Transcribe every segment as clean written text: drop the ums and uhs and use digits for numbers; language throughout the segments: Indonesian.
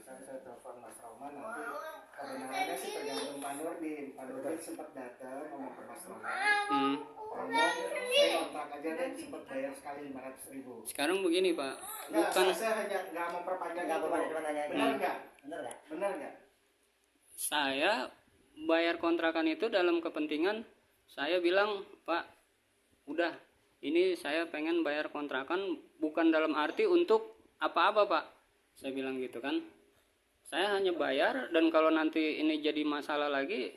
saya telepon Mas Roman nanti kebenarannya sih tergantung Pak Nurdin. Pak Nurdin sempat datang ngomong ke Mas Roman. Ngomong saya kontrak aja deh, sempat bayar sekali 500.000. Sekarang begini Pak, bukan saya hanya nggak mau perpanjang itu. Benar nggak? Benar nggak? Saya bayar kontrakan itu dalam kepentingan saya bilang, Pak, udah ini saya pengen bayar kontrakan bukan dalam arti untuk apa-apa Pak. Saya bilang gitu kan. Saya hanya bayar, dan kalau nanti ini jadi masalah lagi,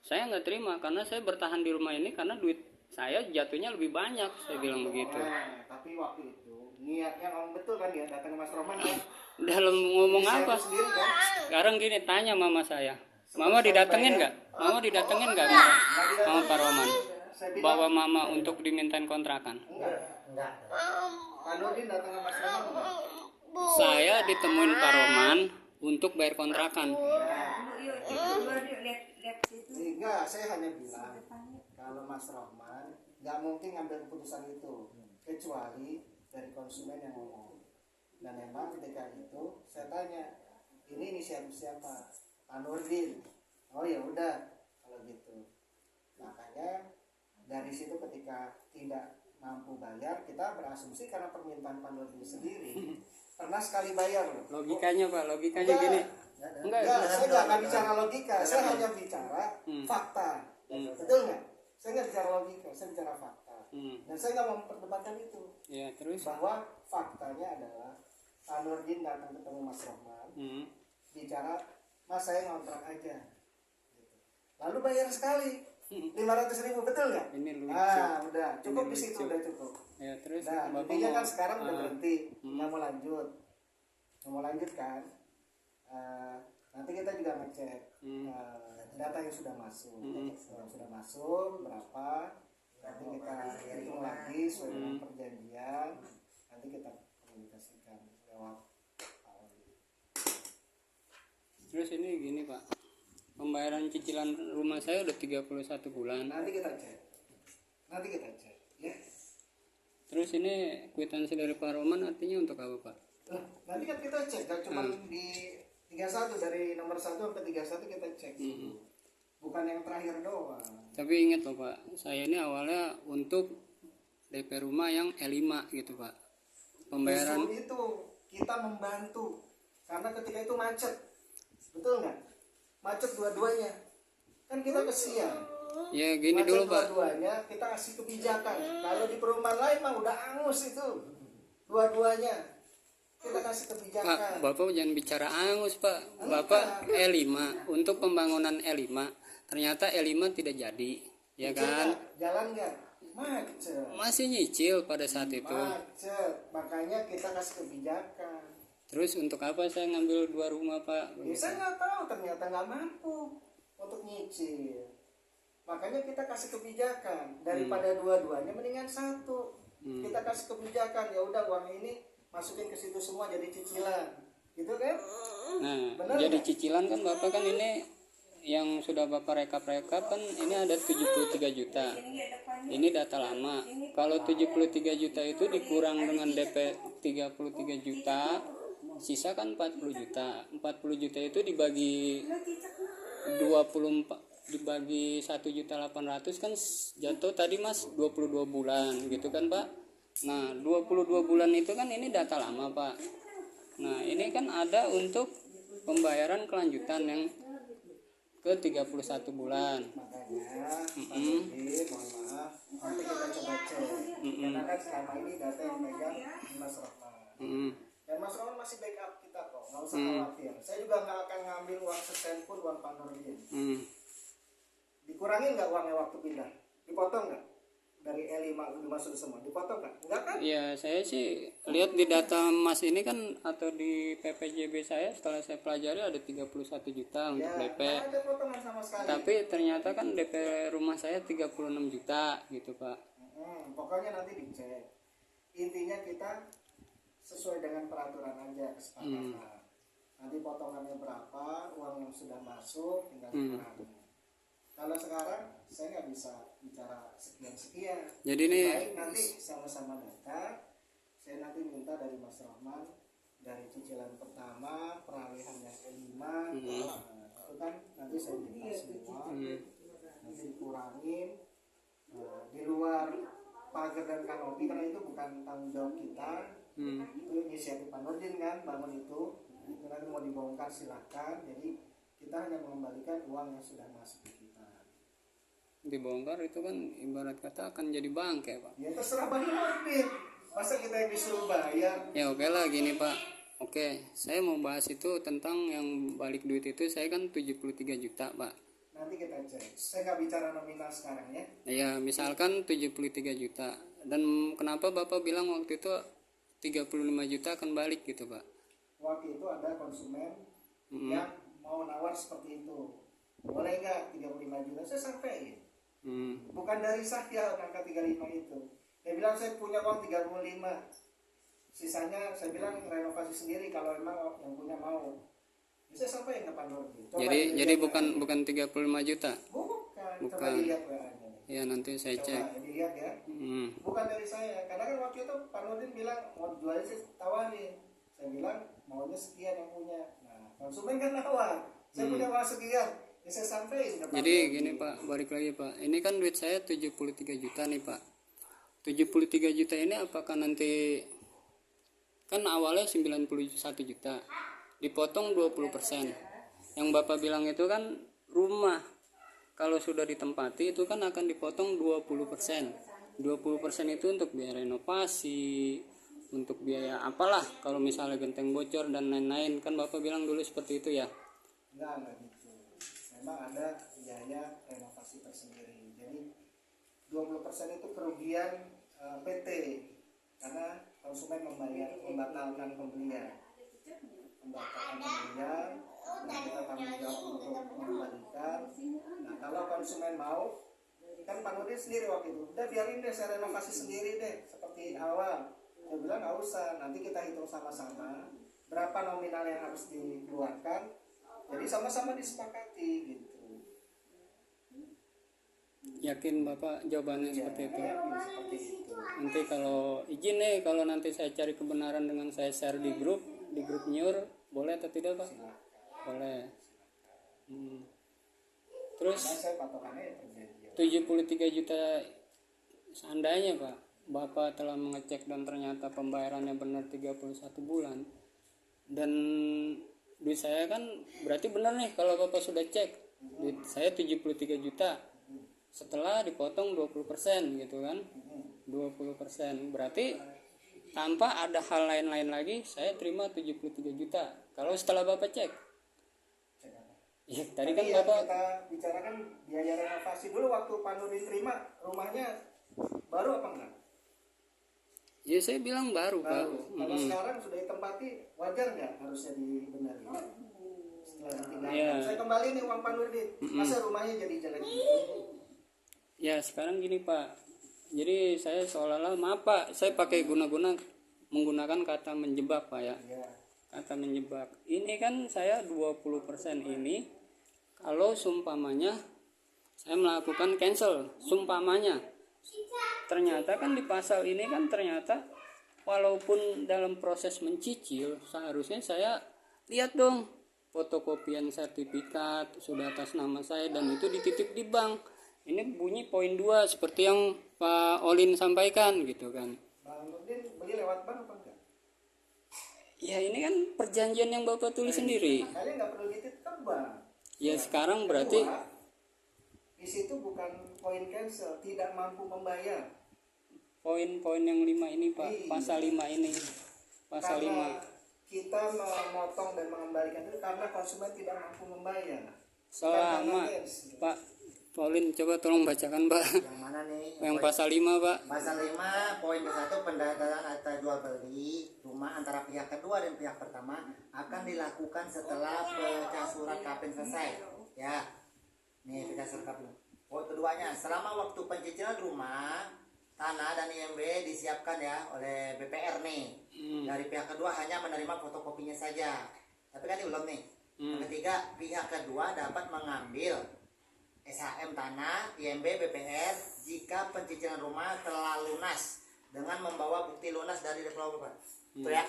saya nggak terima karena saya bertahan di rumah ini karena duit saya jatuhnya lebih banyak. Saya bilang begitu. Tapi waktu itu niatnya ngomong betul kan, dia datang ke Mas Roman kan? Dalam ngomong apa? Sendiri, kan? Sekarang gini, tanya mama saya. Mama didatengin nggak? Mama didatengin nggak? Mama Pak Roman bawa mama untuk dimintain kontrakan. Enggak. Pak Nurdin datang ke Mas Roman. Saya ditemuin Pak Roman untuk bayar kontrakan. Enggak, saya hanya bilang kalau Mas Roman nggak mungkin ngambil keputusan itu kecuali dari konsumen yang ngomong. Dan memang ketika itu saya tanya, ini siapa? Pak Nurdin. Oh ya udah kalau gitu. Makanya dari situ ketika tidak mampu bayar, kita berasumsi karena permintaan Pak Nurdin sendiri pernah sekali bayar loh. Logikanya Pak, logikanya gini. Enggak, saya nggak bicara logika, saya hanya bicara fakta. Betul nggak? Saya nggak bicara logika, saya bicara fakta. Dan saya nggak mau memperdebatkan itu. Ya, terus bahwa faktanya adalah Pak Nurdin datang ketemu Mas Roman, bicara, Mas saya ngontrak aja, gitu. Lalu bayar sekali 500.000, betul nggak? Ini lucu. Udah cukup di situ, udah cukup. Ya, terus Nah, intinya kan sekarang udah berhenti, nggak mau lanjut kan? Nanti kita juga ngecek data yang sudah masuk, berapa, nanti kita hitung lagi sesuai dengan perjanjian, nanti kita komunikasikan lewat Terus ini gini Pak, pembayaran cicilan rumah saya udah 31 bulan. Nanti kita cek ya. Terus ini kwitansi dari Pak Roman artinya untuk apa Pak? Nanti kan kita cek, kan cuma di 31, dari nomor 1 sampai 31 kita cek. Bukan yang terakhir doang. Tapi ingat loh Pak, saya ini awalnya untuk DP rumah yang E5 gitu Pak. Pembayaran justru itu kita membantu karena ketika itu macet, betul nggak? Macet dua-duanya, kan kita kesian. Ya gini macet dulu Pak. Dua-duanya kita kasih kebijakan. Kalau di perumahan lain mah udah angus itu, dua-duanya kita kasih kebijakan. Pak, Bapak jangan bicara angus Pak. Bapak E5 untuk pembangunan E5, ternyata E5 tidak jadi, ya kan? Jalan nggak? Macet. Masih nyicil pada saat itu. Macet, makanya kita kasih kebijakan. Terus untuk apa saya ngambil 2 rumah Pak? Ya, saya nggak tahu, ternyata nggak mampu untuk nyicil. Makanya kita kasih kebijakan, daripada dua-duanya mendingan satu. Kita kasih kebijakan, ya udah uang ini masukin ke situ semua jadi cicilan, gitu kan? Nah, bener jadi gak? cicilan kan Bapak kan ini yang sudah Bapak rekap kan ini ada 73 juta. Ini data lama. Kalau 73 juta itu dikurang dengan DP 33 juta, sisa kan 40 juta. 40 juta itu dibagi 1.800.000 kan jatuh tadi Mas 22 bulan gitu kan Pak. Nah 22 bulan itu kan ini data lama Pak. Nah ini kan ada untuk pembayaran kelanjutan yang ke 31 bulan. Makanya mohon maaf, nanti kita coba cek. Karena kan selama ini data yang megang Mas Roman. Dan Mas Roman masih backup kita kok, nggak usah khawatir. Saya juga nggak akan ngambil uang sesen pun uang Pak Nurdin. Dikurangin nggak uangnya waktu pindah? Dipotong nggak? Dari E5 dimasuk semua, dipotong nggak? Enggak kan? Ya saya sih lihat di data Mas ini kan, atau di PPJB saya setelah saya pelajari ada 31 juta untuk DP. Nggak ada potongan sama sekali. Tapi ternyata kan DP rumah saya 36 juta gitu Pak. Pokoknya nanti dicek. Intinya kita sesuai dengan peraturan aja, kesepakatan. Nanti potongannya berapa, uang yang sudah masuk tinggal dikurangi. Kalau sekarang saya nggak bisa bicara sekian. Jadi ini baik nanti sama-sama data. Saya nanti minta dari Mas Rahman dari cicilan pertama, peralihan yang kelima, nah, itu kan nanti saya minta semua, nanti dikurangin. Nah, di luar pagar dan kanopi, karena itu bukan tanggung jawab kita, itu inisiatif Pak Nurdin kan bangun itu. Nah, itu nanti mau dibongkar silahkan. Jadi kita hanya mengembalikan uang yang sudah masuk ke kita. Dibongkar itu kan ibarat kata akan jadi bangke, Pak. Ya terserah Pak Nurdin, masa kita yang disuruh bayar. Ya oke lah gini Pak. Oke, saya mau bahas itu tentang yang balik duit itu. Saya kan 73 juta Pak. Nanti kita cek, saya nggak bicara nominal sekarang ya. Ya misalkan 73 juta. Dan kenapa Bapak bilang waktu itu 35 juta akan balik gitu Pak? Waktu itu ada konsumen yang mau nawar seperti itu, boleh nggak 35 juta, saya sampaikan. Bukan dari saya angka 35 itu. Dia bilang saya punya uang 35, sisanya saya bilang renovasi sendiri kalau memang yang punya mau. Saya sampaikan ke Pak Nurdin. Jadi bukan 35 juta. Bukan. Coba Bukan. dilihat WA-nya. Ya nanti saya Coba cek. dilihat ya. Bukan dari saya. Karena kan waktu itu Pak Nurdin bilang mau jualnya sih tawarin. Saya bilang maunya sekian yang punya. Nah, konsumen kan nawar. Saya punya uang sekian. Ya saya sampaikan ke Pak Jadi Nurdin. gini Pak, balik lagi Pak. Ini kan duit saya 73 juta nih Pak. 73 juta ini apakah nanti, kan awalnya 91 juta, dipotong 20%. Yang Bapak bilang itu kan rumah, kalau sudah ditempati itu kan akan dipotong 20%. 20% itu untuk biaya renovasi, untuk biaya apalah, kalau misalnya genteng bocor dan lain-lain. Kan Bapak bilang dulu seperti itu ya. Enggak gitu. Memang ada biaya renovasi tersendiri. Jadi 20% itu kerugian PT karena konsumen membatalkan pembelian. Nah kita tanggung jawab untuk mengembalikan. Nah kalau konsumen mau, kan Pak Nurdin sendiri waktu itu, udah biarin deh saya renovasi sendiri deh seperti awal. Saya bilang nggak usah, nanti kita hitung sama-sama berapa nominal yang harus dikeluarkan. Jadi sama-sama disepakati gitu. Yakin Bapak jawabannya Ya, seperti itu? seperti itu. Nanti kalau izin nih, kalau nanti saya cari kebenaran dengan saya share di grup Nyur, boleh atau tidak Pak? Boleh. Terus Nah, saya patokannya ya perjanjian. 73 juta seandainya Pak, Bapak telah mengecek dan ternyata pembayarannya benar 31 bulan. Dan duit saya kan berarti benar nih kalau Bapak sudah cek. Duit saya 73 juta. Setelah dipotong 20% gitu kan. 20%. Berarti tanpa ada hal lain-lain lagi saya terima 73 juta. Kalau setelah Bapak cek. Ya, tadi kan yang Bapak kita bicarakan biaya renovasi dulu waktu Pak Nurdin terima rumahnya baru apa enggak? ya saya bilang baru Pak. Kalau sekarang sudah ditempati wajar nggak harusnya dibenarin? Setelah ditinggalkan, Iya. saya kembali nih uang Pak Nurdin. Masa rumahnya jadi jelek gitu? Ya sekarang gini Pak, jadi saya seolah-olah, maaf Pak, saya pakai menggunakan kata menjebak Pak ya. Iya. Kata menjebak, ini kan saya 20% ini, kalau sumpamanya saya melakukan cancel, sumpamanya, ternyata kan di pasal ini kan ternyata walaupun dalam proses mencicil, seharusnya saya lihat dong fotokopian sertifikat sudah atas nama saya dan itu dititip di bank. Ini bunyi poin 2 seperti yang Pak Olin sampaikan gitu kan. Bang Nurdin beli lewat bank apa enggak? Ya ini kan perjanjian yang Bapak tulis sendiri. Kalian nggak perlu dititip ke bank. Ya sekarang berarti Kedua, di situ bukan poin cancel, tidak mampu membayar. poin-poin yang 5 ini Pak, Iya. pasal 5 ini. Pasal Karena kita memotong dan mengembalikan itu karena konsumen tidak mampu membayar. 5. Selama Pak Paulin coba tolong bacakan Pak. Yang mana nih? Yang pasal 5 Pak. Pasal 5 poin ke-1 pendataan atau jual beli rumah antara pihak kedua dan pihak pertama akan dilakukan setelah pecah surat kapin selesai. Ya. Nih pecah surat kapin. Poin keduanya, selama waktu pencicilan rumah, tanah dan IMB disiapkan ya oleh BPR nih. Dari pihak kedua hanya menerima fotokopinya saja. Tapi kan ini belum nih. Yang ketiga, pihak kedua dapat mengambil SHM tanah, IMB, BPR jika pencicilan rumah telah lunas dengan membawa bukti lunas dari developer. Itu ya.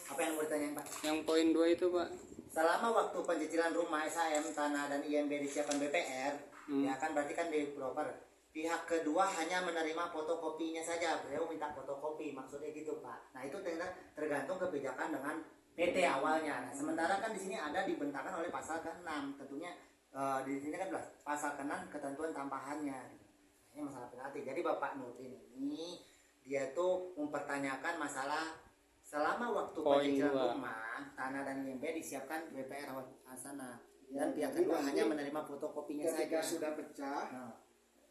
Apa yang mau ditanyain Pak? Yang poin 2 itu Pak. Selama waktu pencicilan rumah SHM, tanah dan IMB disiapkan BPR, ya kan berarti kan developer. Pihak kedua hanya menerima fotokopinya saja. Beliau minta fotokopi, maksudnya gitu Pak. Nah itu tergantung kebijakan dengan PT awalnya. Nah, sementara kan di sini ada dibentangkan oleh pasal ke-6. Tentunya di sini kan jelas pasal ke-6 ketentuan tambahannya. Ini masalah penalti. Jadi Bapak Nurdin ini dia tuh mempertanyakan masalah selama waktu Poin pencicilan 2. rumah, tanah dan IMB disiapkan BPR sana dan pihak kedua hanya menerima fotokopinya Ketika saja. sudah pecah, Nah,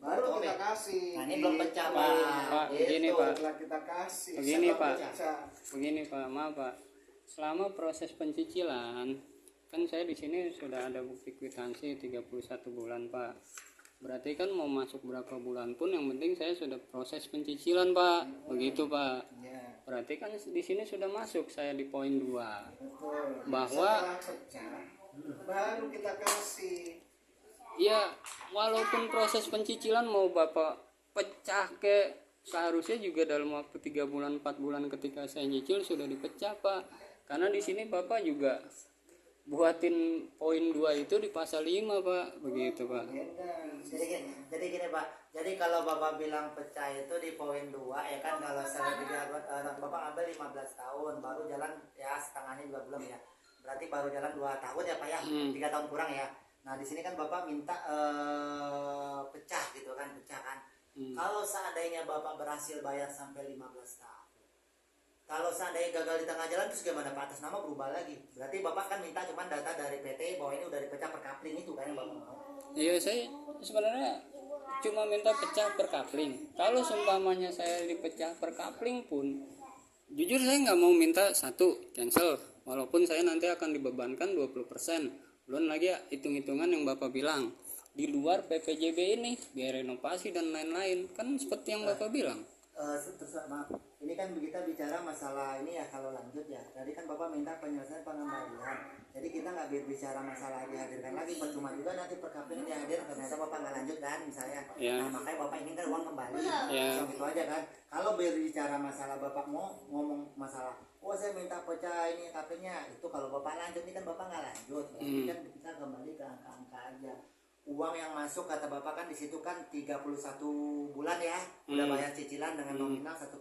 baru fotokopi. kita kasih. Nah, ini belum pecah, Pak. Pak, begini, Gitu. Pak. Setelah kita kasih. Begini, setelah Pak. pecah. Begini Pak, maaf Pak. Selama proses pencicilan, kan saya di sini sudah ada bukti kwitansi 31 bulan Pak. Berarti kan mau masuk berapa bulan pun yang penting saya sudah proses pencicilan Pak. Begitu Pak. Ya, Berarti kan di sini sudah masuk saya di poin 2. betul. Bahwa- setelah pecah, baru kita kasih. Ya, walaupun proses pencicilan mau Bapak pecah ke seharusnya juga dalam waktu 3 bulan 4 bulan ketika saya nyicil sudah dipecah Pak. Karena di sini Bapak juga buatin poin 2 itu di pasal 5 Pak. Begitu Pak. Jadi gini Pak, jadi kalau Bapak bilang pecah itu di poin 2 ya kan, kalau saya Bapak ambil 15 tahun baru jalan ya setengahnya juga belum ya. Berarti baru jalan 2 tahun ya Pak ya, 3 tahun kurang ya. Nah di sini kan Bapak minta pecah gitu kan, pecah kan. Kalau seandainya Bapak berhasil bayar sampai 15 tahun, kalau seandainya gagal di tengah jalan terus gimana Pak? Atas nama berubah lagi. Berarti Bapak kan minta cuma data dari PT bahwa ini udah dipecah per kapling itu kan yang Bapak mau. Iya, saya sebenarnya cuma minta pecah per kapling. Kalau seumpamanya saya dipecah per kapling pun, jujur saya nggak mau minta satu cancel. Walaupun saya nanti akan dibebankan 20%. Belum lagi ya, hitung-hitungan yang Bapak bilang. Di luar PPJB ini, biaya renovasi dan lain-lain. Kan seperti yang Bapak bilang. Terus maaf, ini kan kita bicara masalah ini ya kalau lanjut ya. Tadi kan Bapak minta penyelesaian pengembalian. Jadi kita nggak berbicara masalah dihadirkan lagi. Percuma juga nanti per kapling dihadir ternyata Bapak nggak lanjut kan misalnya. Ya. Nah makanya Bapak inginkan uang kembali. Ya. Yang itu aja kan. Kalau berbicara masalah Bapak mau ngomong masalah, oh saya minta pecah ini kaplingnya. Itu kalau Bapak lanjut, ini kan Bapak nggak lanjut. Berarti kan kita kembali ke angka-angka aja. Uang yang masuk kata Bapak kan di situ kan 31 bulan ya. Udah bayar cicilan dengan nominal 1,8.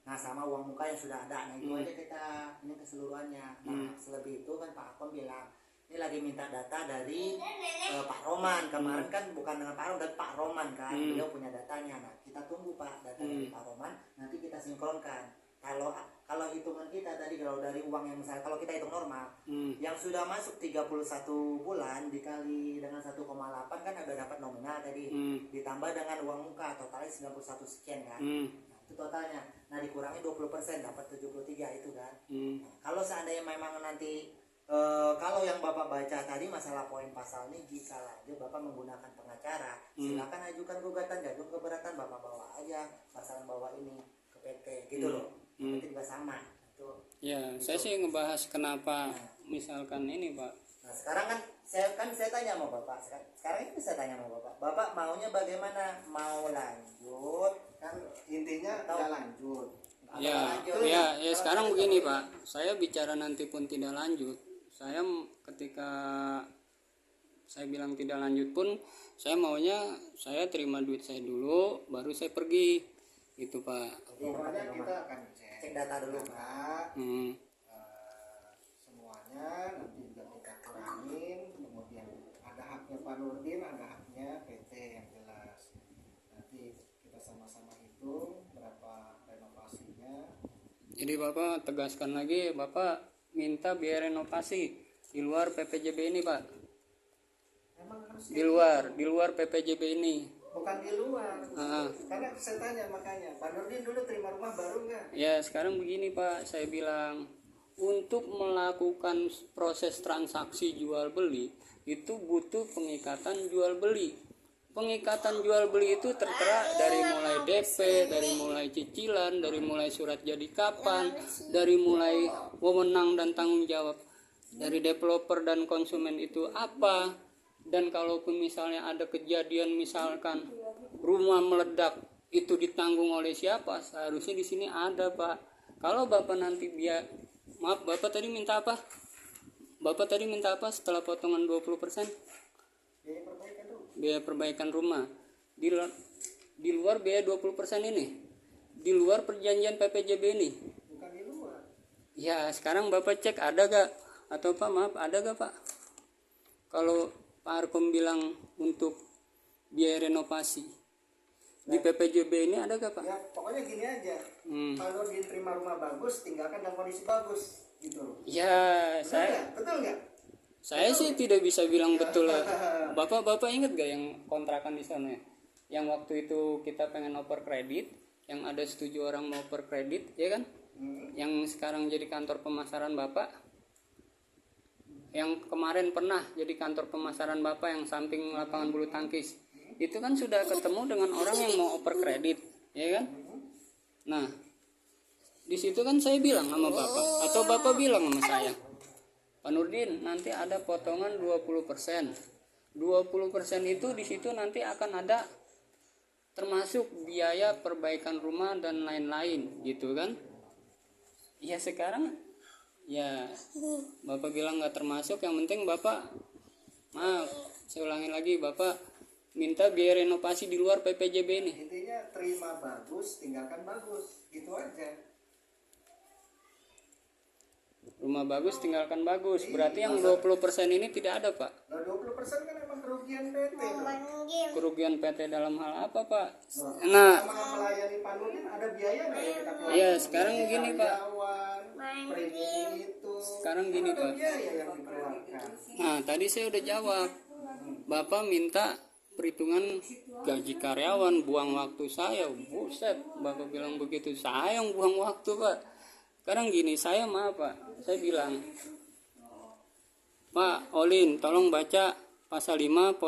Nah sama uang muka yang sudah ada. Nah itu aja kita ini keseluruhannya. Nah selebih itu kan Pak Akon bilang ini lagi minta data dari Pak Roman. Kemarin kan bukan dengan Pak Roman, dan Pak Roman kan. Beliau punya datanya. Nah kita tunggu Pak data dari Pak Roman. Nanti kita sinkronkan. Kalau hitungan kita tadi, kalau dari uang yang misalnya kalau kita hitung normal, yang sudah masuk 31 bulan dikali dengan 1,8 kan ada dapat nominal tadi, ditambah dengan uang muka totalnya 91 sekian kan. Nah, itu totalnya. Nah dikurangi 20% dapat 73 itu kan. Nah, kalau seandainya memang nanti kalau yang Bapak baca tadi masalah poin pasal ini bisa lanjut Bapak menggunakan pengacara, silakan ajukan gugatan jadwal keberatan, Bapak bawa aja pasal yang bawa ini ke PT gitu loh. Itu juga sama itu. Ya, saya sih ngebahas kenapa misalkan ini Pak. Nah sekarang kan saya tanya sama Bapak, sekarang ini saya tanya sama Bapak maunya bagaimana? Mau lanjut Kan intinya nggak lanjut. Ya, lanjut? ya sekarang begini Pak. Saya bicara nanti pun tidak lanjut. Saya ketika saya bilang tidak lanjut pun, saya maunya saya terima duit saya dulu, baru saya pergi. Gitu Pak. Pokoknya kita akan Cek data dulu Pak. Semuanya nanti juga kita kurangin, kemudian ada haknya Pak Nurdin, ada haknya PT yang jelas. Nanti kita sama-sama hitung berapa renovasinya. Jadi Bapak tegaskan lagi, Bapak minta biaya renovasi di luar PPJB ini Pak. Memang harus Di luar PPJB ini. bukan di luar. Karena saya tanya makanya, Pak Nurdin dulu terima rumah baru nggak? Ya sekarang begini Pak, saya bilang untuk melakukan proses transaksi jual beli itu butuh pengikatan jual beli. Pengikatan jual beli itu tertera dari mulai DP, dari mulai cicilan, dari mulai surat jadi kapan, dari mulai wewenang dan tanggung jawab dari developer dan konsumen itu apa. Dan kalaupun misalnya ada kejadian misalkan rumah meledak itu ditanggung oleh siapa, seharusnya di sini ada Pak. Kalau Bapak nanti maaf, Bapak tadi minta apa? Bapak tadi minta apa setelah potongan 20%? Biaya perbaikan dulu. Biaya perbaikan rumah. Di luar biaya 20% ini. Di luar perjanjian PPJB ini. Bukan di luar. Ya, sekarang Bapak cek ada gak? Atau Pak, maaf, ada gak Pak? Kalau Pak Arkom bilang untuk biaya renovasi di PPJB ini ada gak Pak? Ya pokoknya gini aja. Kalau diterima rumah bagus, tinggalkan dalam kondisi bagus, gitu. Ya, Betul nggak? saya sih tidak bisa bilang betul. Bapak ingat gak yang kontrakan di sana? Yang waktu itu kita pengen oper kredit, yang ada 7 orang mau oper kredit, ya kan? Yang sekarang jadi kantor pemasaran Bapak. Yang kemarin pernah jadi kantor pemasaran Bapak yang samping lapangan bulu tangkis. Itu kan sudah ketemu dengan orang yang mau oper kredit, ya kan? Nah, di situ kan saya bilang sama Bapak, atau Bapak bilang sama saya, Pak Nurdin, nanti ada potongan 20%. 20% itu di situ nanti akan ada termasuk biaya perbaikan rumah dan lain-lain, gitu kan? Ya sekarang ya Bapak bilang nggak termasuk, yang penting Bapak, maaf, saya ulangi lagi, Bapak minta biaya renovasi di luar PPJB ini. Intinya terima bagus, tinggalkan bagus, gitu aja. Rumah bagus tinggalkan bagus, berarti yang 20% ini tidak ada Pak. Nah 20% kan emang kerugian PT. Kerugian PT dalam hal apa Pak? Nah, Sama melayani Pak Nurdin ada biaya nggak yang kita keluarkan? iya sekarang gini Pak. Karyawan, premi itu. Sekarang gini Ada Pak. biaya yang dikeluarkan. Nah, tadi saya udah jawab. Bapak minta perhitungan gaji karyawan, buang waktu saya. Buset, Bapak bilang begitu. Saya yang buang waktu, Pak. Sekarang gini, saya maaf, Pak. Saya bilang, Pak Olin, tolong baca pasal 5.2.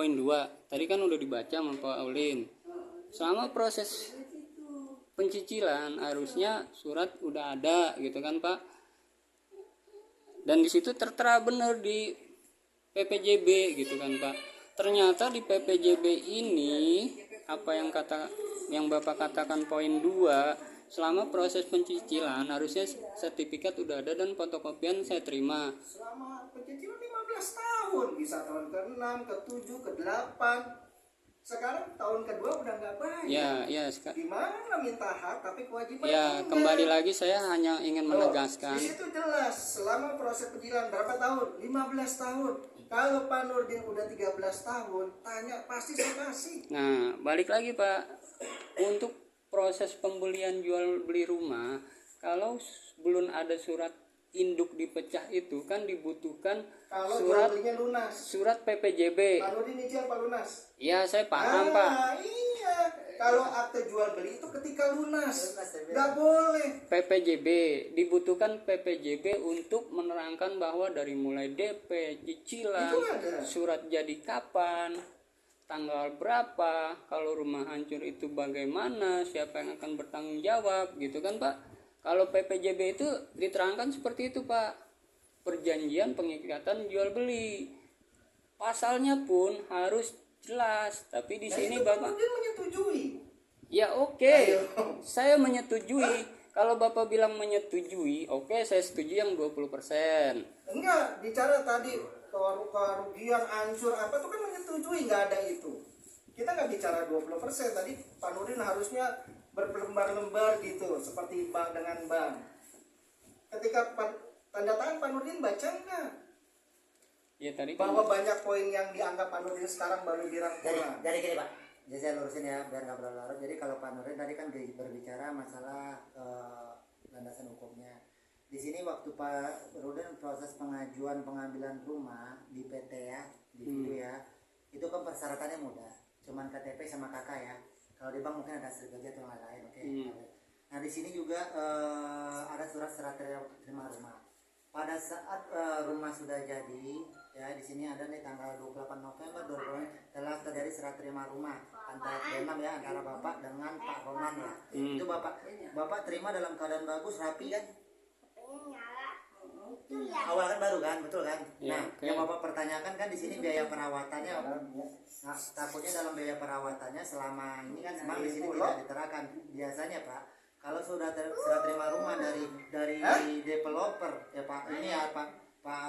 Tadi kan udah dibaca sama Pak Olin. Selama proses pencicilan harusnya surat udah ada gitu kan, Pak. Dan di situ tertera benar di PPJB gitu kan Pak. Ternyata di PPJB ini apa yang Bapak katakan poin 2, selama proses pencicilan harusnya sertifikat udah ada dan fotokopian saya terima. Selama pencicilan 15 tahun, bisa tahun ke-6, ke-7, ke-8. Sekarang tahun kedua udah nggak bayar. Ya, Gimana minta hak tapi kewajiban ya enggak? kembali lagi saya hanya ingin menegaskan. Di situ jelas selama proses pencicilan berapa tahun? 15 tahun. Kalau Pak Nurdin udah 13 tahun, tanya pasti saya kasih. Nah, balik lagi Pak. Untuk proses pembelian jual beli rumah, kalau belum ada surat induk dipecah itu kan dibutuhkan Kalau surat jual belinya lunas, surat PPJB. Pak Nurdin izin apa lunas? Ya, saya paham Pak. Iya. Kalau akte jual beli itu ketika lunas, nggak boleh. PPJB dibutuhkan PPJB untuk menerangkan bahwa dari mulai DP, cicilan, Itu ada. surat jadi kapan, tanggal berapa, kalau rumah hancur itu bagaimana, siapa yang akan bertanggung jawab, gitu kan Pak. Kalau PPJB itu diterangkan seperti itu Pak. Perjanjian pengikatan jual beli. Pasalnya pun harus jelas, tapi di sini itu Bapak Nurdin menyetujui. ya oke. Ayo. Saya menyetujui. Kalau Bapak bilang menyetujui, oke, saya setuju yang 20%. Enggak, bicara tadi kerugian hancur apa tuh kan menyetujui, nggak ada itu. Kita nggak bicara 20%. Tadi Pak Nurdin harusnya berlembar-lembar gitu, seperti bank dengan bank. Ketika tanda tangan Pak Nurdin baca enggak? Ya tadi kan Bahwa banyak poin yang dianggap Pak Nurdin sekarang baru dirangkulan. Jadi gini Pak, jadi saya lurusin ya biar nggak berlarut. Jadi kalau Pak Nurdin tadi kan berbicara masalah landasan hukumnya. Di sini waktu Pak Nurdin proses pengajuan pengambilan rumah di PT ya, di situ ya, itu kan persyaratannya mudah, cuman KTP sama KK ya. Kalau di bank mungkin ada sertifikat atau lain-lain, oke. Nah di sini juga ada surat terima rumah. Pada saat rumah sudah jadi, ya di sini ada nih tanggal 28 November 2020 telah terjadi serah terima rumah antara antara Bapak dengan Pak Roman ya. Itu Bapak terima dalam keadaan bagus, rapi kan? Awal kan baru kan, betul kan? Ya, Nah, oke. yang Bapak pertanyakan kan di sini biaya perawatannya. Nah, takutnya dalam biaya perawatannya selama ini kan memang di sini tidak diterapkan. Biasanya Pak, kalau sudah serah terima rumah dari developer ya Pak, ini ya Pak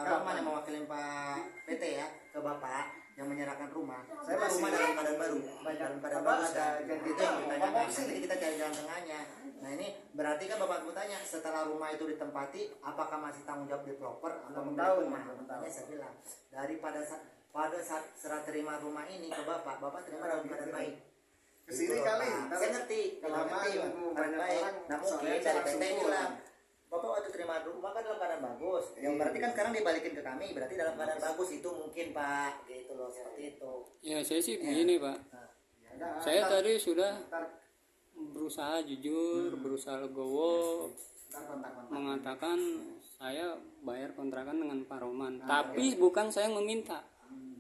Roman yang mewakili Pak PT ya ke Bapak yang menyerahkan rumah. Saya masih rumah dalam keadaan baru, dalam keadaan baru ada itu yang ditanyakan. Nanti kita cari jalan tengahnya. Nah ini berarti kan Bapak bertanya setelah rumah itu ditempati apakah masih tanggung jawab developer atau Belum pemilik tahu, rumah? belum tahu. Makanya saya bilang pada saat serah terima rumah ini ke Bapak terima dalam keadaan baik. Kesini Gitu, kali. Pak. Saya ngerti, Kalau saya ngerti, mau keadaan banyak baik. orang, Nah mungkin soalnya dari langsung PT pulang. bilang, Bapak waktu terima rumah kan dalam keadaan bagus. Yang berarti kan sekarang dibalikin ke kami, berarti dalam keadaan bagus itu mungkin Pak, gitu loh seperti itu. Ya saya sih begini Pak, Nah, saya ntar- tadi sudah ntar berusaha jujur, berusaha legowo, kontak-kontak. mengatakan saya bayar kontrakan dengan Pak Roman, tapi bukan saya yang meminta,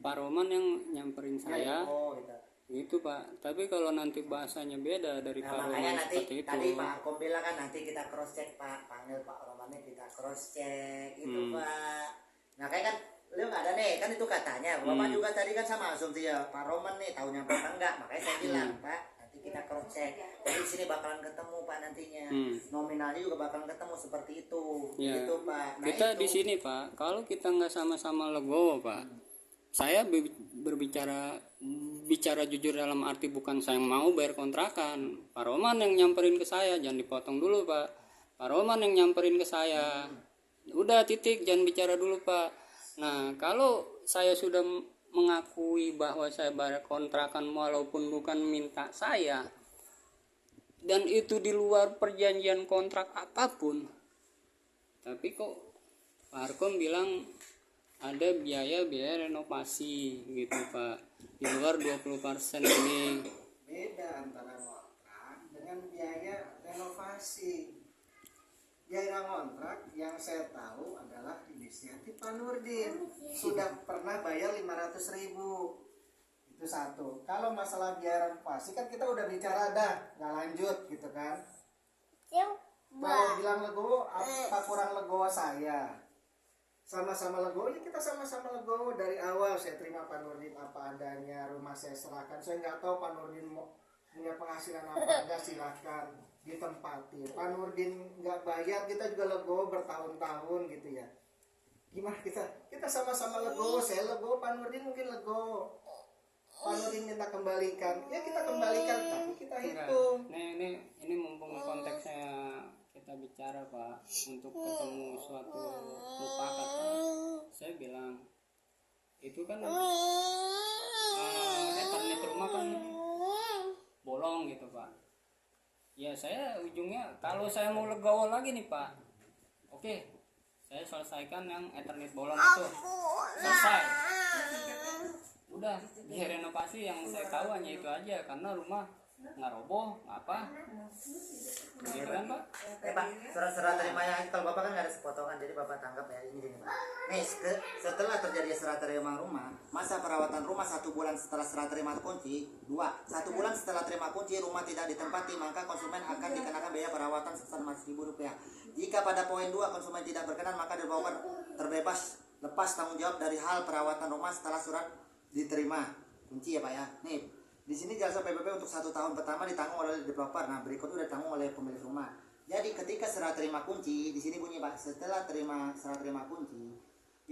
Pak Roman yang nyamperin saya, Oh gitu. gitu Pak. Tapi kalau nanti bahasanya beda dari Nah Pak makanya Roman nanti seperti itu. tadi Pak Kom bilang kan nanti kita cross check Pak, panggil Pak Romannya kita cross check itu Pak. Nah kayak kan lu nggak ada nih kan itu katanya Bapak juga tadi kan sama asumsi ya Pak Roman nih tahu nyampe apa enggak, makanya saya bilang Pak nanti kita cross check. Jadi di sini bakalan ketemu Pak nantinya. Nominalnya juga bakalan ketemu seperti itu. Ya. Gitu Pak. Nah, Kita itu. di sini Pak, kalau kita nggak sama-sama legowo Pak, saya bicara jujur dalam arti bukan saya yang mau bayar kontrakan, Pak Roman yang nyamperin ke saya, jangan dipotong dulu Pak. Pak Roman yang nyamperin ke saya, udah titik, jangan bicara dulu Pak. Nah kalau saya sudah mengakui bahwa saya bayar kontrakan walaupun bukan minta saya, dan itu di luar perjanjian kontrak apapun, tapi kok Pak Arkom bilang ada biaya renovasi gitu Pak, di luar 20% ini. Beda antara kontrak dengan biaya renovasi. Biaya kontrak yang saya tahu adalah inisiatif Pak Nurdin. Sudah pernah bayar 500.000. Itu satu. Kalau masalah biaya renovasi kan kita udah bicara dah, nggak lanjut gitu kan. Kalau bilang legowo, apa kurang legowo saya? Sama-sama legowo, ya kita sama-sama legowo dari awal. Saya terima Pak Nurdin apa adanya, rumah saya serahkan. Saya nggak tahu Pak Nurdin mau punya penghasilan apa enggak, silakan ditempatin. Pak Nurdin nggak bayar, kita juga legowo bertahun-tahun gitu ya. Gimana kita sama-sama legowo, saya legowo, Pak Nurdin mungkin legowo. Pak Nurdin minta kembalikan, ya kita kembalikan, tapi kita hitung. Ini mumpung konteksnya kita bicara Pak, untuk ketemu suatu mufakat Pak, saya bilang itu kan ethernet rumah kan bolong gitu Pak. Ya saya ujungnya kalau saya mau legowo lagi nih Pak, oke, saya selesaikan yang ethernet bolong itu, selesai. Udah, biaya renovasi yang saya tahu hanya itu aja, karena rumah nggak roboh, nggak apa, gitu kan Pak? Pak, surat terimanya kalau Bapak kan nggak ada sepotongan, jadi Bapak tangkap ya ini gini Pak. Nih, setelah terjadi serah terima rumah, masa perawatan rumah 1 bulan setelah serah terima kunci, 2, 1 bulan setelah terima kunci rumah tidak ditempati, maka konsumen akan dikenakan biaya perawatan sebesar Rp5.000. Jika pada poin 2 konsumen tidak berkenan, maka developer terbebas lepas tanggung jawab dari hal perawatan rumah setelah surat diterima kunci ya Pak ya. Nih, di sini jasa PPP untuk 1 tahun pertama ditanggung oleh developer. Nah, berikutnya ditanggung oleh pemilik rumah. Jadi ketika serah terima kunci, di sini bunyi Pak, setelah serah terima kunci,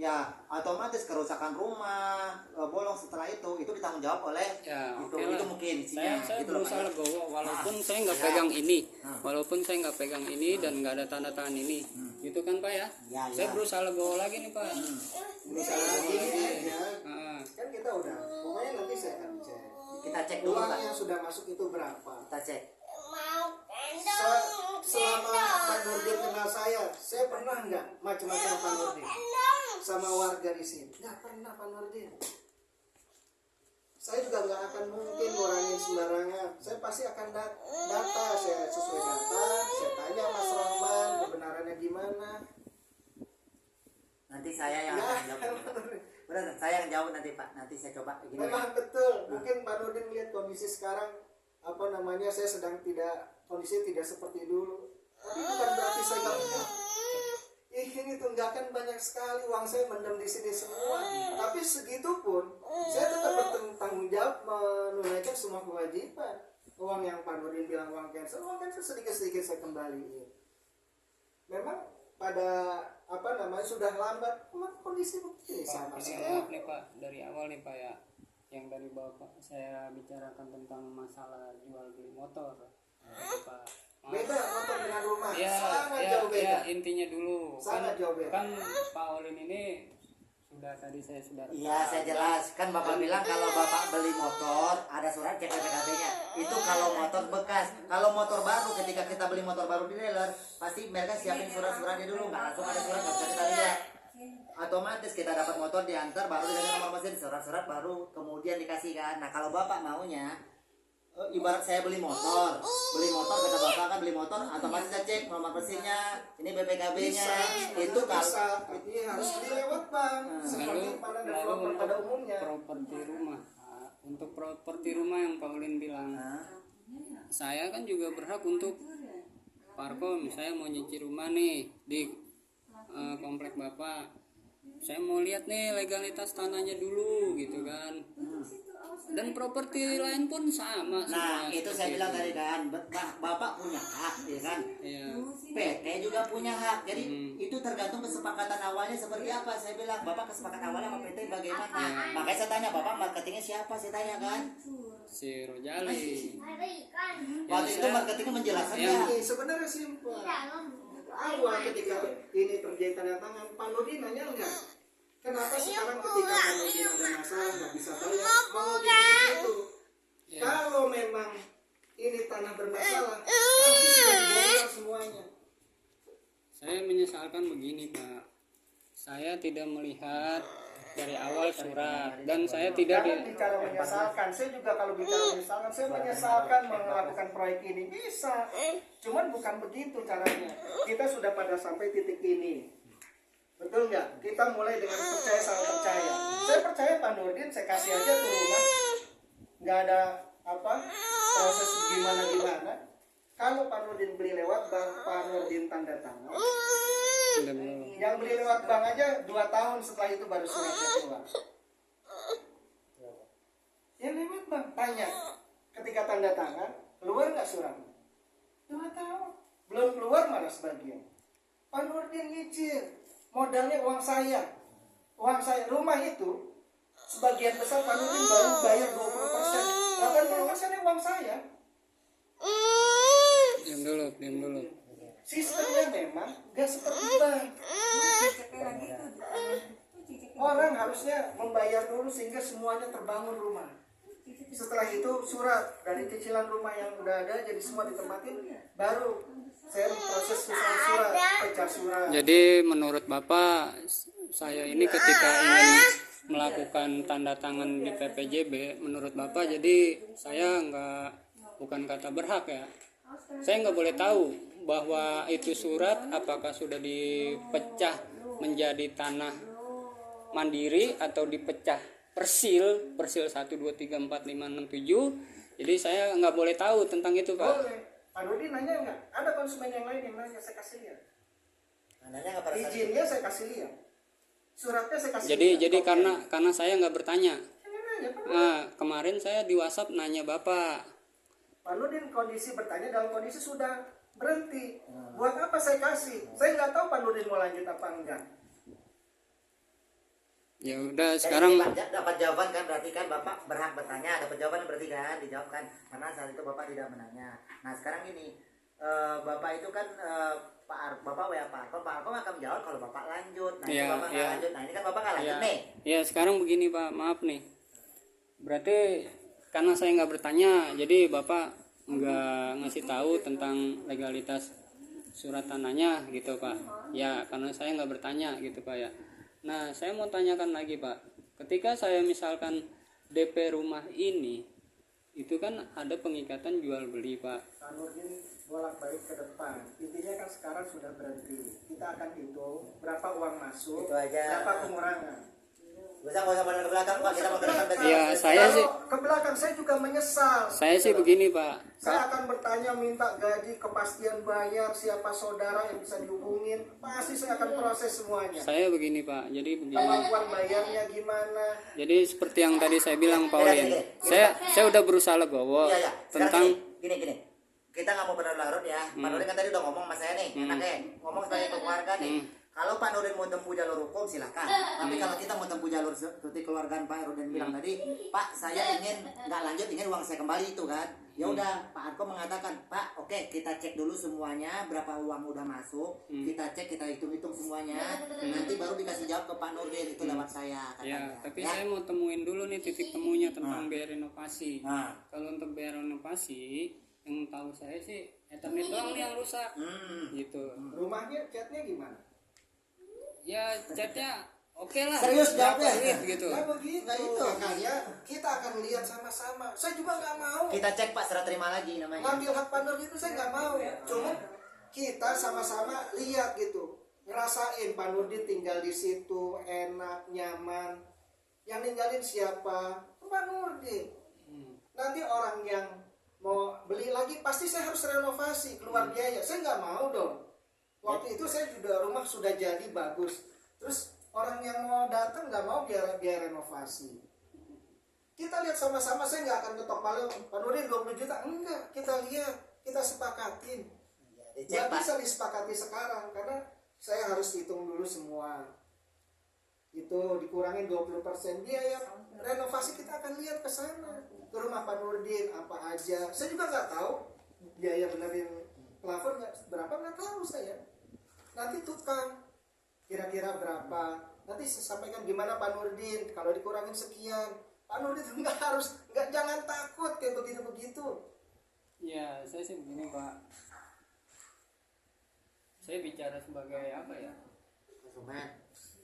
ya otomatis kerusakan rumah, bolong setelah itu ditanggung jawab oleh Ya, itu, oke itu lah. mungkin isinya. Saya Gitu loh, berusaha Pak, ya. legowo walaupun saya nggak Ya. pegang ini, Nah. walaupun saya nggak pegang ini dan nggak ada tanda tangan ini, gitu kan Pak ya? Ya, Saya ya. berusaha legowo lagi nih Pak. Berusaha legowo Gini lagi. aja, Ah, kan kita udah, pokoknya nanti saya akan cek. Kita cek dulu Uang Pak. yang sudah masuk itu berapa? Kita cek. Selama Pak Nurdin kenal saya pernah nggak macam-macam Pak Nurdin sama warga di sini? Nggak pernah Pak Nurdin. Saya juga nggak akan mungkin ngurangin sembarangan. Saya pasti akan data, saya sesuai data. Saya tanya Mas Rahman kebenarannya gimana. Nanti saya yang Ya, akan jawab. Benar, saya yang jawab nanti Pak. Nanti saya coba gini. memang betul. Mungkin Pak Nurdin lihat kondisi sekarang saya sedang kondisi tidak seperti dulu. Tapi bukan berarti saya nggak punya. Ini tunggakan banyak sekali, uang saya mendem di sini semua. Tapi segitu pun saya tetap bertanggung jawab menunaikan semua kewajiban. uang yang Pak Nurdin bilang uang cancel sedikit-sedikit saya kembaliin. Memang pada sudah lambat, memang kondisi begini sama Pak, ini saya. maaf nih Pak, dari awal nih Pak ya, yang dari Bapak saya bicarakan tentang masalah jual beli motor. Pak, maaf. Beda motor dengan rumah, Ya, sangat ya, jauh beda. ya, intinya dulu Sangat jauh beda. kan Pak Olin ini saya sudah Iya, saya jelas. Kan Bapak bilang kalau Bapak beli motor, ada surat cek BPKB-nya. Itu kalau motor bekas. Kalau motor baru, ketika kita beli motor baru di dealer, pasti mereka siapin surat-suratnya dulu. Nggak langsung ada surat, nggak bisa kita lihat. Otomatis kita dapat motor diantar, baru dikasih nomor mesin, surat-surat baru kemudian dikasihkan. Nah, kalau Bapak maunya, ibarat saya beli motor kata Bapak kan beli motor, otomatis saya cek nomor mesinnya, ini BPKB-nya. Itu kalau ini harus dilewat bank, seperti pada developer pada umumnya. properti rumah. Nah, untuk properti rumah yang Pak Olin bilang, saya kan juga berhak untuk parkom. Saya mau nyicil rumah nih di komplek Bapak. Saya mau lihat nih legalitas tanahnya dulu gitu kan. Dan properti lain pun sama. nah semua itu seperti saya bilang itu. tadi kan, Bapak punya hak, ya kan? Iya. PT juga punya hak. Jadi itu tergantung kesepakatan awalnya seperti apa. Saya bilang, Bapak kesepakatan awalnya sama PT bagaimana? Makanya saya tanya, Bapak marketingnya siapa? Saya tanya kan. Si Rojali. Waktu itu marketingnya menjelaskan Ya. ya. Ini sebenarnya simpel. Awal ketika ini terjadi tanda tangan, Pak Nurdin nanya enggak? Kenapa sekarang ketika Pak Nurdin ada masalah nggak bisa bayar, mau begitu? Ya. Kalau memang ini tanah bermasalah, pasti sudah dibongkar semuanya. Saya menyesalkan begini Pak. Saya tidak melihat dari awal surat dan saya tidak Jangan bicara menyesalkan. Saya juga kalau bicara menyesalkan, saya menyesalkan melakukan proyek ini bisa. Cuman bukan begitu caranya. Kita sudah pada sampai titik ini. Betul nggak? Kita mulai dengan percaya sama percaya. Saya percaya Pak Nurdin, saya kasih aja tuh rumah. Nggak ada proses gimana. Kalau Pak Nurdin beli lewat bank, Pak Nurdin tanda tangan. tidak dulu. Yang beli lewat bank aja 2 tahun setelah itu baru suratnya keluar. Yang lewat bank, tanya. Ketika tanda tangan, keluar nggak suratnya? 2 tahun. Belum keluar malah sebagian. Pak Nurdin nyicil. Modalnya uang saya. Rumah itu sebagian besar Pak Nurdin baru bayar 20%. 80% uang saya. Diam dulu. Sistemnya memang gak seperti bank. Orang harusnya membayar dulu sehingga semuanya terbangun rumah. Setelah itu surat dari cicilan rumah yang udah ada jadi semua ditempatin, baru saya proses surat, pecah surat. Jadi menurut Bapak, saya ini ketika ingin melakukan tanda tangan di PPJB, menurut Bapak jadi saya bukan kata berhak ya. Saya nggak boleh tahu bahwa itu surat apakah sudah dipecah menjadi tanah mandiri atau dipecah persil 1, 2, 3, 4, 5, 6, 7. Jadi saya nggak boleh tahu tentang itu Pak. Boleh. Pak Nurdin nanya enggak? Ada konsumen yang lain yang nanya, saya kasih lihat. Nanya nggak pada saat itu? Izinnya saya kasih lihat. Suratnya saya kasih Jadi lihat. karena saya nggak bertanya. Jangan nanya, Pak. Nah, kemarin saya di WhatsApp nanya Bapak. Pak Nurdin kondisi bertanya dalam kondisi sudah berhenti. Buat apa saya kasih? Saya nggak tahu Pak Nurdin mau lanjut apa enggak. Ya udah Jadi sekarang dapat jawaban kan, berarti kan Bapak berhak bertanya, dapat jawaban berarti kan dijawabkan, karena saat itu Bapak tidak menanya. Nah sekarang ini Bapak itu kan Bapak WA Pak Arkom akan menjawab kalau Bapak lanjut. Nah itu Iya, Bapak nggak iya. lanjut, nah ini kan Bapak nggak lanjut ya, nih. ya sekarang begini Pak, maaf nih. Berarti karena saya nggak bertanya, jadi Bapak nggak ngasih tahu tentang legalitas surat tanahnya gitu Pak. Ya karena saya nggak bertanya gitu Pak ya. Nah saya mau tanyakan lagi Pak, ketika saya misalkan DP rumah ini, itu kan ada pengikatan jual beli Pak. Pak Nurdin bolak-balik ke depan. Intinya kan sekarang sudah berhenti. Kita akan hitung berapa uang masuk, Itu aja. berapa pengurangan. Bisa nggak usah benar ke belakang Pak, kita mau ke depan berarti. Ya saya Kalau sih ke belakang saya juga menyesal. saya sih begini Pak. Saya akan bertanya, minta gaji, kepastian bayar, siapa saudara yang bisa dihubungin. Pasti saya akan proses semuanya. Saya begini Pak, jadi begini. Kemampuan bayarnya gimana? Jadi seperti yang tadi saya bilang Pak Olin, saya udah berusaha legowo Iya, iya. Sekarang tentang gini, gini. Kita nggak mau berlarut ya. Pak Nurdin kan tadi udah ngomong sama saya nih, enaknya ngomong sebagai keluarga nih. Kalau Pak Nurdin mau tempuh jalur hukum silakan. Tapi kalau kita mau tempuh jalur seperti keluarga Pak Nurdin bilang tadi, Pak saya ingin nggak lanjut, ingin uang saya kembali itu kan. Ya udah, Pak Arko mengatakan, Pak, oke, kita cek dulu semuanya berapa uang udah masuk, kita cek, kita hitung-hitung semuanya, nanti baru dikasih jawab ke Pak Nurdin itu lewat saya Ya, katanya. tapi Ya. saya mau temuin dulu nih titik temunya tentang biaya renovasi. Nah. Kalau untuk biaya renovasi, yang tahu saya sih Ethernet doang nih yang rusak. Gitu. Rumahnya catnya gimana? Ya, catnya oke lah. Serius jawabnya? Berapa duit gitu. Nah begitu, Nah, itu. makanya kita akan lihat sama-sama. Saya juga nggak mau Kita cek Pak, serah terima lagi namanya. ngambil hak Pak Nurdin itu, saya nggak mau. Cuma kita sama-sama lihat gitu, ngerasain Pak Nurdin tinggal di situ enak, nyaman. Yang ninggalin siapa? Pak Nurdin. Nanti orang yang mau beli lagi pasti saya harus renovasi, keluar biaya. Saya nggak mau dong. Waktu itu saya juga rumah sudah jadi bagus. Terus orang yang mau datang nggak mau biaya renovasi. Kita lihat sama-sama, saya nggak akan ketok palu Pak Nurdin 20 juta. Enggak, kita lihat, kita sepakatin. Dicek, Nggak Pak. bisa disepakati sekarang karena saya harus hitung dulu semua. Itu dikurangin 20% biaya renovasi, kita akan lihat ke sana. Ke rumah Pak Nurdin apa aja. Saya juga nggak tahu biaya benerin plafon berapa, nggak tahu saya. Nanti tukang kira-kira berapa. Nanti saya sampaikan gimana Pak Nurdin kalau dikurangin sekian. Pak Nurdin jangan takut kayak begitu-begitu. Ya, saya sih begini Pak. Saya bicara sebagai apa ya? Konsumen.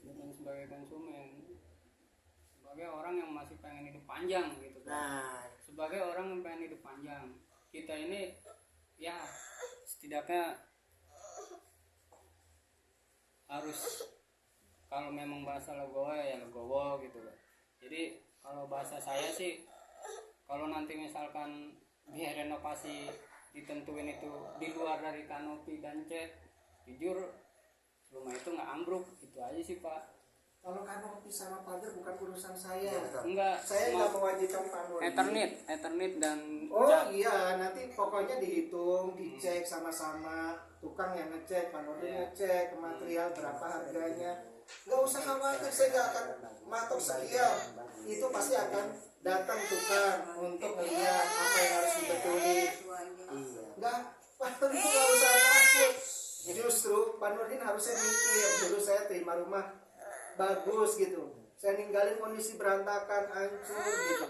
Bukan sebagai konsumen. Sebagai orang yang masih pengen hidup panjang gitu Pak. Nah, Sebagai orang yang pengen hidup panjang, kita ini ya setidaknya harus, kalau memang bahasa legowo ya legowo gitu loh. Jadi kalau bahasa saya sih, kalau nanti misalkan biaya renovasi ditentuin itu di luar dari kanopi dan cat, jujur rumah itu nggak ambruk, itu aja sih Pak. Kalau kanopi sama pagar bukan urusan saya. Iya, betul. Enggak, Saya nggak mewajibkan Pak Nurdin. Ethernet dan Oh cat. iya, nanti pokoknya dihitung, dicek sama-sama. Tukang yang ngecek, Pak Nurdin Iya. ngecek material berapa harganya. Nggak usah khawatir, saya nggak akan matok sekian. Itu pasti akan datang tukang untuk melihat apa yang harus dibetulin. iya. Nggak, Pak Nurdin nggak usah takut. Justru Pak Nurdin harusnya mikir, dulu saya terima rumah bagus gitu, saya ninggalin kondisi berantakan, hancur gitu.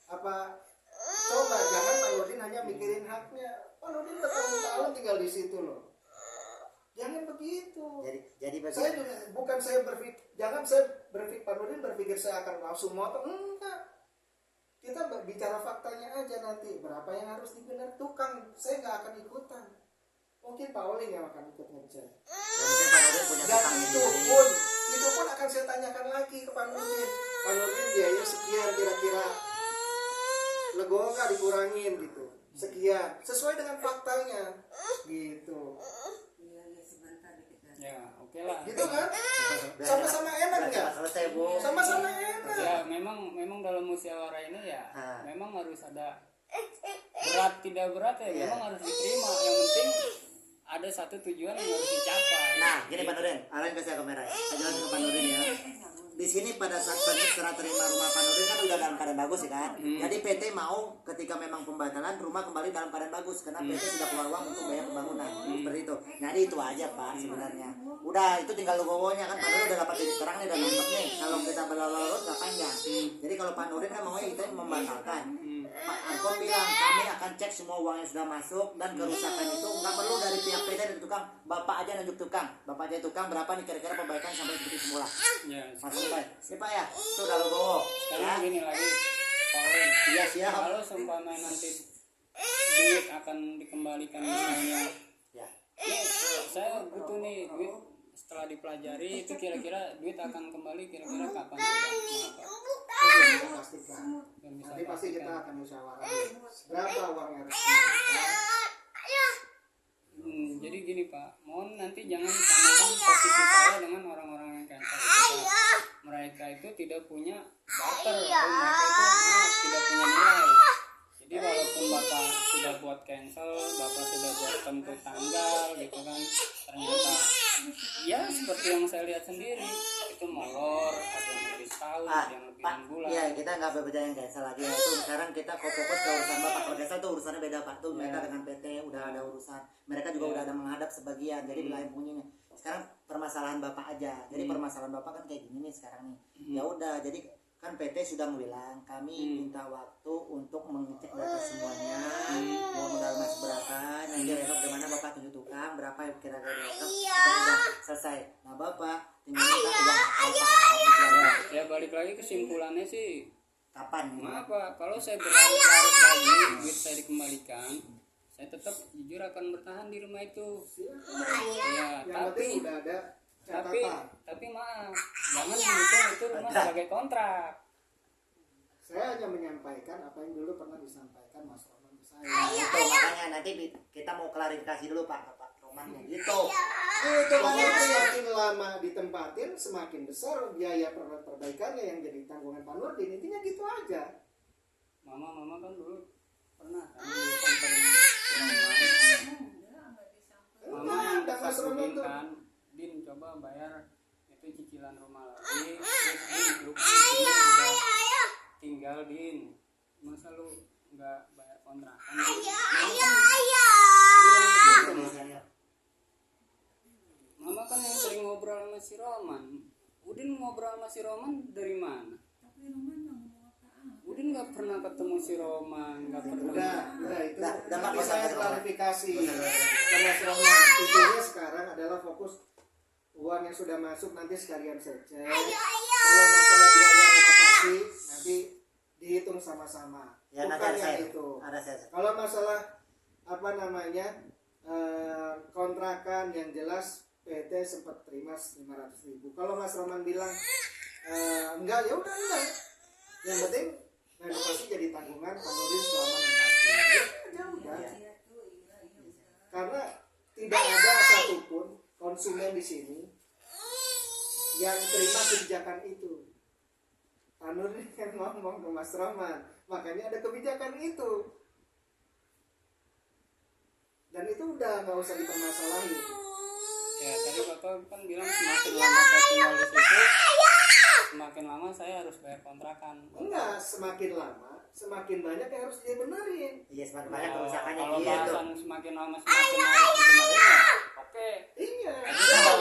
Apa coba jangan Pak Nurdin hanya mikirin haknya. Pak Nurdin bertahun-tahun tinggal di situ loh. Jangan begitu. Jadi Saya juga, bukan saya berpikir, jangan saya berpikir Pak Nurdin berpikir saya akan langsung motong. Enggak. Kita bicara faktanya aja nanti. Berapa yang harus dibenar tukang, saya nggak akan ikutan. Mungkin Pak Oling yang akan ikut ngejar. mungkin Pak Nurdin punya Dan tukang itu sendiri. pun akan saya tanyakan lagi ke Pak Nurdin. Pak Nurdin biaya sekian kira-kira legowo nggak dikurangin gitu. Sekian sesuai dengan faktanya gitu. Ya, oke lah. Gitu kan? Sama-sama enak Udah nggak? cepat selesai, Bu. Sama-sama enak. Ya, memang dalam musyawarah ini ya, Ah. memang harus ada berat tidak berat ya, Iya. memang harus diterima. Yang penting ada satu tujuan yang harus dicapai. Nah, gini Pak Nurdin, arahin ke saya kamera. Saya jelasin ke Pak Nurdin ya. Di sini pada saat serah terima rumah Pak Nurdin kan udah dalam keadaan bagus ya kan. Jadi PT mau ketika memang pembatalan rumah kembali dalam keadaan bagus karena PT sudah keluar uang untuk bayar pembangunan. Seperti itu. Jadi itu aja Pak sebenarnya. Udah itu tinggal logonya kan Pak Nurdin udah dapat titik terang nih, udah nangkep nih. Kalau kita berlarut nggak panjang. Jadi kalau Pak Nurdin kan maunya kita membatalkan. Pak Arko bilang kami akan cek semua uang yang sudah masuk dan kerusakan itu nggak perlu dari pihak PT dan tukang. Bapak aja nunjuk tukang. Bapak aja tukang berapa nih kira-kira perbaikan sampai seperti semula. Ya, Masuk Pak. Ini Pak ya, itu udah logo. sekarang Ya. gini lagi, Pak Oren. Iya siap. Kalau seumpama nanti duit akan dikembalikan misalnya, Ya. ini saya butuh nih duit setelah dipelajari itu kira-kira duit akan kembali kira-kira kapan? Itu pastikan. Dan bisa Nanti pasti kita pastikan. akan musyawarah. Berapa uang yang harus dikembalikan? Jadi gini Pak, mohon nanti jangan samakan posisi saya dengan orang-orang yang cancel itu, Pak. Mereka itu tidak punya barter, atau mereka itu tidak punya nilai. Jadi walaupun Bapak sudah buat cancel, bapak sudah buat tentu tanggal gitu kan, ternyata ya seperti yang saya lihat sendiri itu molor, ada yang lebih setahun, ada yang lebih Pak, 6 bulan. iya kita nggak berbicara yang cancel lagi ya. Itu sekarang kita fokus ke urusan bapak. Kalau cancel tuh urusannya beda pak. Tuh mereka dengan PT udah ada urusan. Mereka juga udah ada menghadap sebagian. Jadi wilayah punyanya. Sekarang permasalahan bapak aja. Jadi permasalahan bapak kan kayak gini nih sekarang nih. Ya udah. Jadi kan PT sudah bilang kami minta waktu untuk mengecek data semuanya. Mau modal masuk berapa? Nanti besok gimana bapak tunjuk tukang berapa kira-kira besok. Kita udah selesai. Nah bapak tinggal minta uang bapak. Ya balik lagi kesimpulannya sih, Kapan? maaf Pak, kalau saya berlarut-larut lagi duit saya dikembalikan, saya tetap jujur akan bertahan di rumah itu. Ya, Yang penting udah ada tapi catatan. maaf, jangan menghitung itu rumah sebagai kontrak. Saya hanya menyampaikan apa yang dulu pernah disampaikan Mas Roman ke saya. Nah, itu makanya nanti kita mau klarifikasi dulu Pak Romannya gitu. Itu makanya semakin lama ditempatin semakin besar biaya perbaikannya yang jadi tanggungan Pak Nurdin. Intinya gitu aja. Mama kan dulu pernah kan di konter Mama yang Ada Mas Roman Din tuh. kan, Din coba bayar itu cicilan rumah lagi, terus Din lu kan di sini udah tinggal Din, masa lu nggak bayar kontrakan? Mama kan yang sering ngobrol sama si Roman. Udin ngobrol sama si Roman dari mana? Udin nggak pernah ketemu si Roman, nggak pernah. Udah itu. Udah, Nanti Pak, saya Pak. klarifikasi. Ke Mas Roman. Intinya sekarang adalah fokus uang yang sudah masuk nanti sekalian saya cek. Kalau masalah biaya renovasi nanti dihitung sama-sama. Ya nanti Bukan ada yang saya. itu. Ada saya. Kalau masalah apa namanya kontrakan yang jelas PT sempat terima 500.000. Kalau Mas Roman bilang enggak, ya udah enggak. Yang penting renovasi jadi tanggungan Pak Nurdin selama 6 tahun. Ya udah. Karena tidak ada satupun konsumen di sini yang terima kebijakan itu. Pak Nurdin yang ngomong ke Mas Roman, makanya ada kebijakan itu. Dan itu udah nggak usah dipermasalahin. Ya tadi bapak kan bilang semakin lama saya tinggal di situ, semakin lama saya harus bayar kontrakan. Enggak, semakin lama semakin banyak yang harus dia benerin. Iya semakin banyak kerusakannya Kalau gitu. bahasan semakin lama semakin harus dibenerin ya, oke. Iya. Kalau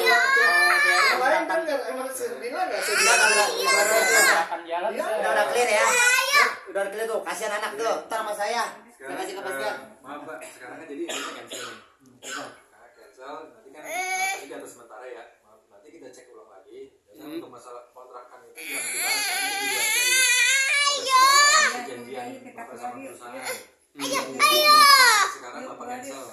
Kemarin kan nggak emang saya bilang nggak saya bilang kontrakan jalan Iya, saya Udah clear ya. Udah clear tuh. Kasihan anak tuh. Ntar sama saya. Saya kasih kepastian. Maaf Pak, sekarang kan jadi ini cancel nih. Nah, cancel, nanti kan tadi data sementara ya. Maaf, nanti kita cek ulang lagi. Dan untuk masalah kontrakan itu jangan dibahas karena itu dilihat dari perjanjian Bapak sama perusahaan. Sekarang Bapak cancel.